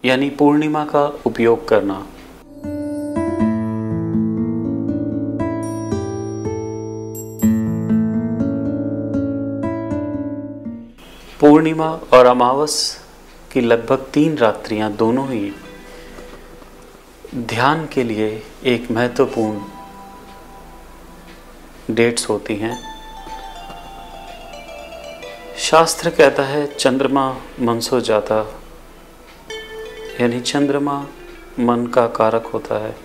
यानी पूर्णिमा का उपयोग करना। पूर्णिमा और अमावस की लगभग 3 रात्रियां दोनों ही ध्यान के लिए एक महत्वपूर्ण डेट्स होती हैं। शास्त्र कहता है चंद्रमा मनसो जाता, यानी चंद्रमा मन का कारक होता है।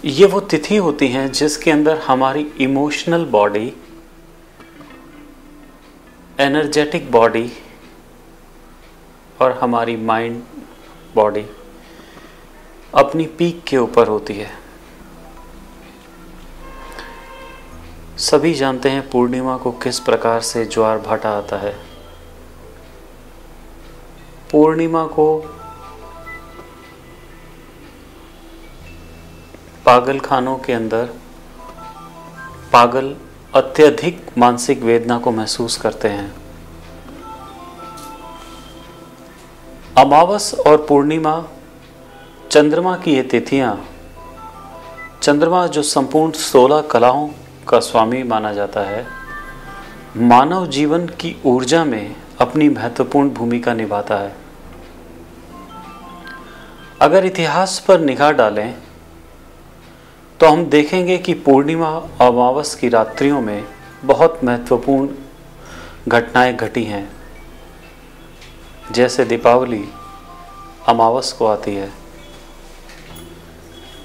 ये वो तिथि होती हैं जिसके अंदर हमारी इमोशनल बॉडी, एनर्जेटिक बॉडी और हमारी माइंड बॉडी अपनी पीक के ऊपर होती है। सभी जानते हैं पूर्णिमा को किस प्रकार से ज्वार भाटा आता है। पूर्णिमा को पागल खानों के अंदर पागल अत्यधिक मानसिक वेदना को महसूस करते हैं। अमावस और पूर्णिमा चंद्रमा की ये तिथियां, चंद्रमा जो संपूर्ण 16 कलाओं का स्वामी माना जाता है, मानव जीवन की ऊर्जा में अपनी महत्वपूर्ण भूमिका निभाता है। अगर इतिहास पर निगाह डालें तो हम देखेंगे कि पूर्णिमा और अमावस की रात्रियों में बहुत महत्वपूर्ण घटनाएं घटी हैं। जैसे दीपावली अमावस को आती है,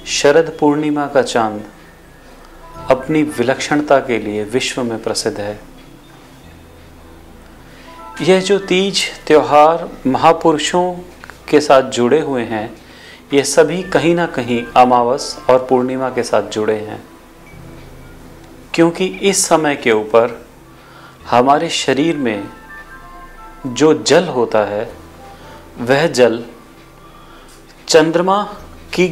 शरद पूर्णिमा का चांद अपनी विलक्षणता के लिए विश्व में प्रसिद्ध है। यह जो तीज त्योहार महापुरुषों के साथ जुड़े हुए हैं, ये सभी कहीं ना कहीं अमावस और पूर्णिमा के साथ जुड़े हैं, क्योंकि इस समय के ऊपर हमारे शरीर में जो जल होता है, वह जल चंद्रमा की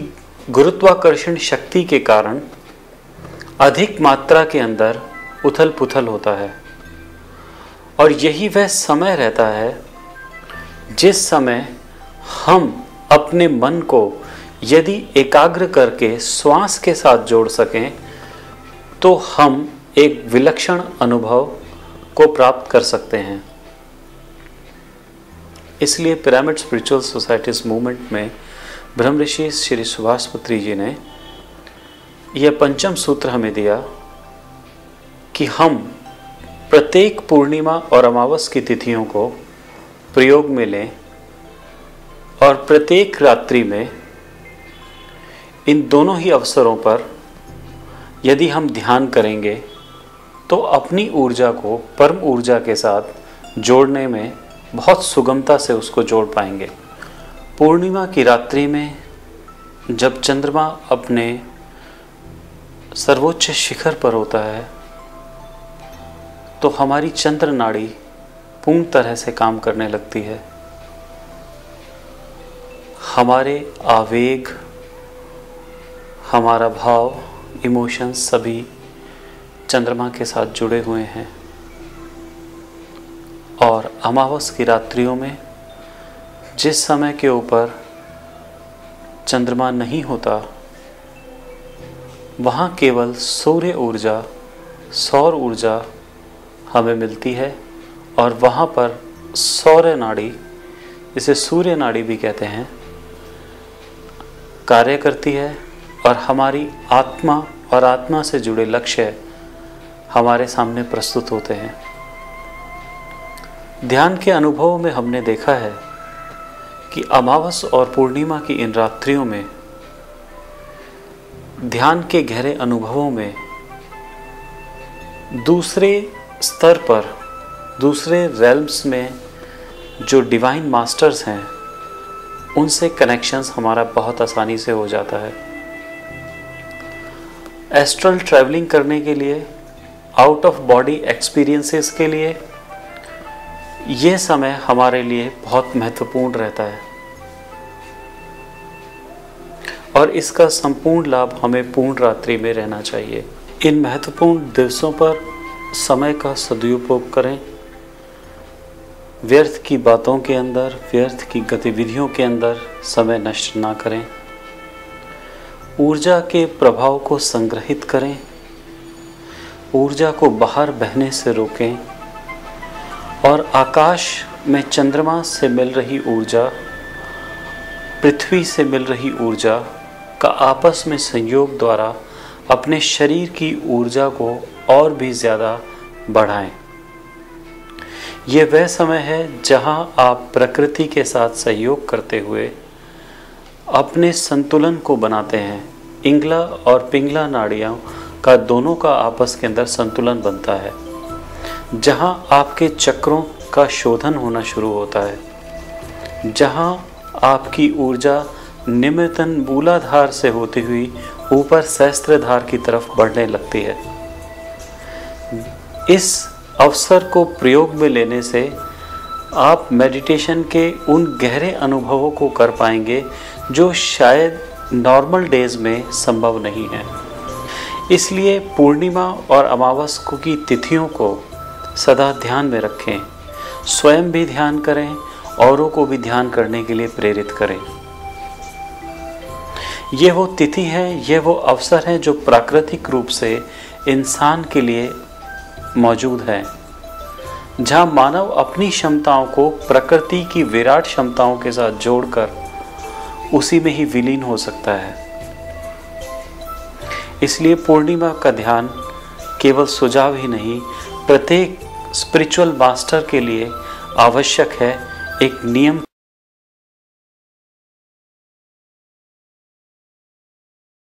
गुरुत्वाकर्षण शक्ति के कारण अधिक मात्रा के अंदर उथल पुथल होता है। और यही वह समय रहता है जिस समय हम अपने मन को यदि एकाग्र करके श्वास के साथ जोड़ सकें तो हम एक विलक्षण अनुभव को प्राप्त कर सकते हैं। इसलिए पिरामिड स्पिरिचुअल सोसाइटीज मूवमेंट में ब्रह्म ऋषि श्री सुभाष पत्री जी ने यह पंचम सूत्र हमें दिया कि हम प्रत्येक पूर्णिमा और अमावस की तिथियों को प्रयोग में लें और प्रत्येक रात्रि में इन दोनों ही अवसरों पर यदि हम ध्यान करेंगे तो अपनी ऊर्जा को परम ऊर्जा के साथ जोड़ने में बहुत सुगमता से उसको जोड़ पाएंगे। पूर्णिमा की रात्रि में जब चंद्रमा अपने सर्वोच्च शिखर पर होता है तो हमारी चंद्र नाड़ी पूर्ण तरह से काम करने लगती है। हमारे आवेग, हमारा भाव, इमोशंस सभी चंद्रमा के साथ जुड़े हुए हैं। और अमावस की रात्रियों में जिस समय के ऊपर चंद्रमा नहीं होता, वहाँ केवल सूर्य ऊर्जा, सौर ऊर्जा हमें मिलती है और वहाँ पर सौर नाड़ी, इसे सूर्य नाड़ी भी कहते हैं, कार्य करती है और हमारी आत्मा और आत्मा से जुड़े लक्ष्य हमारे सामने प्रस्तुत होते हैं। ध्यान के अनुभवों में हमने देखा है कि अमावस और पूर्णिमा की इन रात्रियों में ध्यान के गहरे अनुभवों में दूसरे स्तर पर, दूसरे रेल्म्स में जो डिवाइन मास्टर्स हैं, उनसे कनेक्शंस हमारा बहुत आसानी से हो जाता है। एस्ट्रल ट्रैवलिंग करने के लिए, आउट ऑफ बॉडी एक्सपीरियंसेस के लिए ये समय हमारे लिए बहुत महत्वपूर्ण रहता है और इसका संपूर्ण लाभ हमें पूर्ण रात्रि में रहना चाहिए। इन महत्वपूर्ण दिवसों पर समय का सदुपयोग करें व्यर्थ की बातों के अंदर, व्यर्थ की गतिविधियों के अंदर समय नष्ट ना करें। ऊर्जा के प्रभाव को संग्रहित करें, ऊर्जा को बाहर बहने से रोकें और आकाश में चंद्रमा से मिल रही ऊर्जा, पृथ्वी से मिल रही ऊर्जा का आपस में संयोग द्वारा अपने शरीर की ऊर्जा को और भी ज़्यादा बढ़ाएं। ये वह समय है जहां आप प्रकृति के साथ सहयोग करते हुए अपने संतुलन को बनाते हैं। इंगला और पिंगला नाड़ियों का दोनों का आपस के अंदर संतुलन बनता है, जहां आपके चक्रों का शोधन होना शुरू होता है, जहां आपकी ऊर्जा निम्नतम मूलाधार से होती हुई ऊपर सहस्त्रधार की तरफ बढ़ने लगती है। इस अवसर को प्रयोग में लेने से आप मेडिटेशन के उन गहरे अनुभवों को कर पाएंगे जो शायद नॉर्मल डेज में संभव नहीं है। इसलिए पूर्णिमा और अमावस्या की तिथियों को सदा ध्यान में रखें, स्वयं भी ध्यान करें, औरों को भी ध्यान करने के लिए प्रेरित करें। यह वो तिथि है, यह वो अवसर है जो प्राकृतिक रूप से इंसान के लिए मौजूद है, जहां मानव अपनी क्षमताओं को प्रकृति की विराट क्षमताओं के साथ जोड़कर उसी में ही विलीन हो सकता है। इसलिए पूर्णिमा का ध्यान केवल सुझाव ही नहीं, प्रत्येक स्पिरिचुअल मास्टर के लिए आवश्यक है, एक नियम